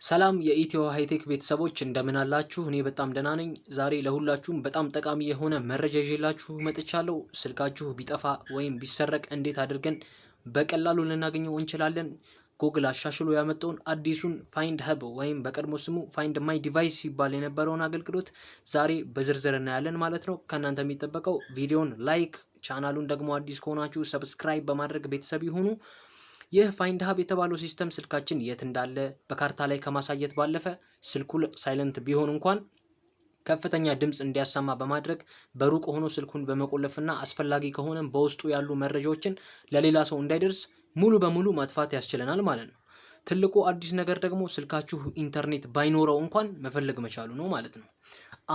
ሰላም የኢትዮ ሃይቴክ ቤተሰቦች እንደምን አላችሁ? እኔ በጣም ደህና ነኝ። ዛሬ ለሁላችሁም በጣም ጠቃሚ የሆነ መረጃ ይዤላችሁ መጥቻለሁ። ስልካችሁ ቢጠፋ ወይም ቢሰረቅ እንዴት አድርገን በቀላሉ ልናገኘው እንችላለን? ጉግል አሻሽሎ ያመጣውን አዲሱን ፋይንድ ሀብ ወይም በቀድሞ ስሙ ፋይንድ ማይ ዲቫይስ ሲባል የነበረውን አገልግሎት ዛሬ በዝርዝር እናያለን ማለት ነው። ከእናንተ የሚጠበቀው ቪዲዮን ላይክ፣ ቻናሉን ደግሞ አዲስ ከሆናችሁ ሰብስክራይብ በማድረግ ቤተሰብ ይሁኑ። ይህ ፋይንድ ሀብ የተባለው ሲስተም ስልካችን የት እንዳለ በካርታ ላይ ከማሳየት ባለፈ ስልኩ ሳይለንት ቢሆን እንኳን ከፍተኛ ድምጽ እንዲያሰማ በማድረግ በሩቅ ሆኖ ስልኩን በመቆለፍና አስፈላጊ ከሆነም በውስጡ ያሉ መረጃዎችን ለሌላ ሰው እንዳይደርስ ሙሉ በሙሉ ማጥፋት ያስችለናል ማለት ነው። ትልቁ አዲስ ነገር ደግሞ ስልካችሁ ኢንተርኔት ባይኖረው እንኳን መፈለግ መቻሉ ነው ማለት ነው።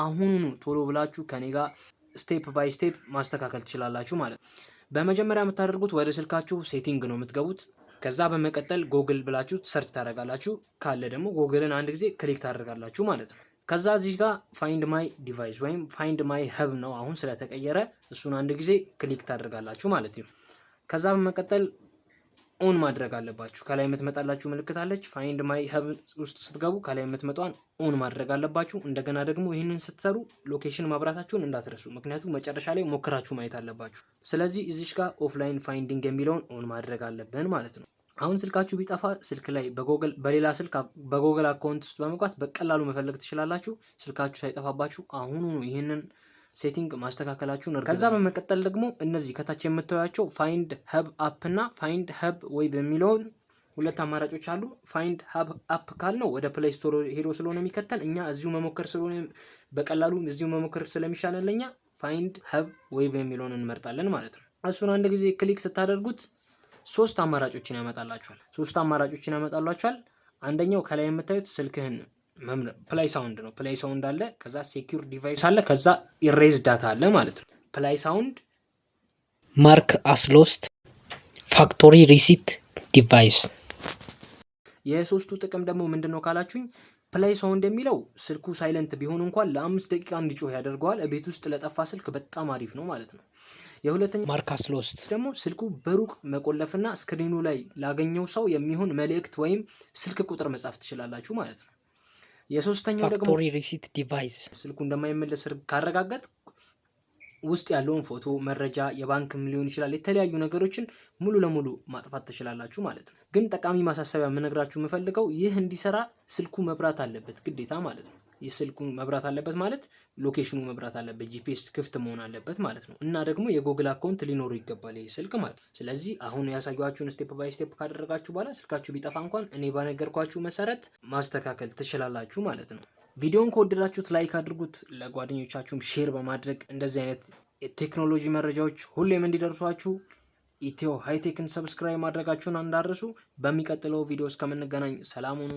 አሁኑኑ ቶሎ ብላችሁ ከኔ ጋር ስቴፕ ባይ ስቴፕ ማስተካከል ትችላላችሁ ማለት ነው። በመጀመሪያ የምታደርጉት ወደ ስልካችሁ ሴቲንግ ነው የምትገቡት። ከዛ በመቀጠል ጎግል ብላችሁ ሰርች ታደርጋላችሁ። ካለ ደግሞ ጎግልን አንድ ጊዜ ክሊክ ታደርጋላችሁ ማለት ነው። ከዛ እዚህ ጋር ፋይንድ ማይ ዲቫይስ ወይም ፋይንድ ማይ ሀብ ነው አሁን ስለተቀየረ እሱን አንድ ጊዜ ክሊክ ታደርጋላችሁ ማለት ነው። ከዛ በመቀጠል ኦን ማድረግ አለባችሁ። ከላይ የምትመጣላችሁ ምልክት አለች። ፋይንድ ማይ ሀብ ውስጥ ስትገቡ ከላይ የምትመጣውን ኦን ማድረግ አለባችሁ። እንደገና ደግሞ ይህንን ስትሰሩ ሎኬሽን ማብራታችሁን እንዳትረሱ፣ ምክንያቱም መጨረሻ ላይ ሞክራችሁ ማየት አለባችሁ። ስለዚህ እዚች ጋር ኦፍላይን ፋይንዲንግ የሚለውን ኦን ማድረግ አለብን ማለት ነው። አሁን ስልካችሁ ቢጠፋ ስልክ ላይ በሌላ ስልክ በጎግል አካውንት ውስጥ በመግባት በቀላሉ መፈለግ ትችላላችሁ። ስልካችሁ ሳይጠፋባችሁ አሁኑኑ ይህንን ሴቲንግ ማስተካከላችሁን እርግጠኛ። ከዛ በመቀጠል ደግሞ እነዚህ ከታች የምታዩቸው ፋይንድ ሀብ አፕ እና ፋይንድ ሀብ ወይ በሚለውን ሁለት አማራጮች አሉ። ፋይንድ ሀብ አፕ ካልነው ወደ ፕሌይ ስቶር ሄዶ ስለሆነ የሚከተል እኛ እዚሁ መሞከር ስለሆነ በቀላሉ እዚሁ መሞከር ስለሚሻለን ለኛ ፋይንድ ሀብ ወይ በሚለውን እንመርጣለን ማለት ነው። እሱን አንድ ጊዜ ክሊክ ስታደርጉት ሶስት አማራጮችን ያመጣላችኋል። አንደኛው ከላይ የምታዩት ስልክህን ፕላይ ሳውንድ ነው። ፕላይ ሳውንድ አለ፣ ከዛ ሴኩር ዲቫይስ አለ፣ ከዛ ኢሬዝ ዳታ አለ ማለት ነው። ፕላይ ሳውንድ፣ ማርክ አስ ሎስት፣ ፋክቶሪ ሪሲት ዲቫይስ። የሶስቱ ጥቅም ደግሞ ምንድነው ካላችሁኝ፣ ፕላይ ሳውንድ የሚለው ስልኩ ሳይለንት ቢሆን እንኳን ለ5 ደቂቃ እንዲጮህ ያደርገዋል። ቤት ውስጥ ለጠፋ ስልክ በጣም አሪፍ ነው ማለት ነው። የሁለተኛ ማርክ አስ ሎስት ደግሞ ስልኩ በሩቅ መቆለፍና ስክሪኑ ላይ ላገኘው ሰው የሚሆን መልእክት ወይም ስልክ ቁጥር መጻፍ ትችላላችሁ ማለት ነው። የሶስተኛው ደግሞ ፋክቶሪ ሪሲት ዲቫይስ ስልኩ እንደማይመለስ ካረጋገጥ ውስጥ ያለውን ፎቶ፣ መረጃ፣ የባንክም ሊሆን ይችላል የተለያዩ ነገሮችን ሙሉ ለሙሉ ማጥፋት ትችላላችሁ ማለት ነው። ግን ጠቃሚ ማሳሰቢያ የምነግራችሁ የምፈልገው ይህ እንዲሰራ ስልኩ መብራት አለበት ግዴታ ማለት ነው። የስልኩ መብራት አለበት ማለት ሎኬሽኑ መብራት አለበት፣ ጂፒኤስ ክፍት መሆን አለበት ማለት ነው። እና ደግሞ የጎግል አካውንት ሊኖሩ ይገባል ይህ ስልክ ማለት ነው። ስለዚህ አሁን ያሳየኋችሁን ስቴፕ ባይ ስቴፕ ካደረጋችሁ በኋላ ስልካችሁ ቢጠፋ እንኳን እኔ ባነገርኳችሁ መሰረት ማስተካከል ትችላላችሁ ማለት ነው። ቪዲዮን ከወደዳችሁት ላይክ አድርጉት፣ ለጓደኞቻችሁም ሼር በማድረግ እንደዚህ አይነት የቴክኖሎጂ መረጃዎች ሁሌም እንዲደርሷችሁ ኢትዮ ሃይቴክን ሰብስክራይብ ማድረጋችሁን እንዳትረሱ። በሚቀጥለው ቪዲዮ እስከምንገናኝ ሰላም ሁኑ።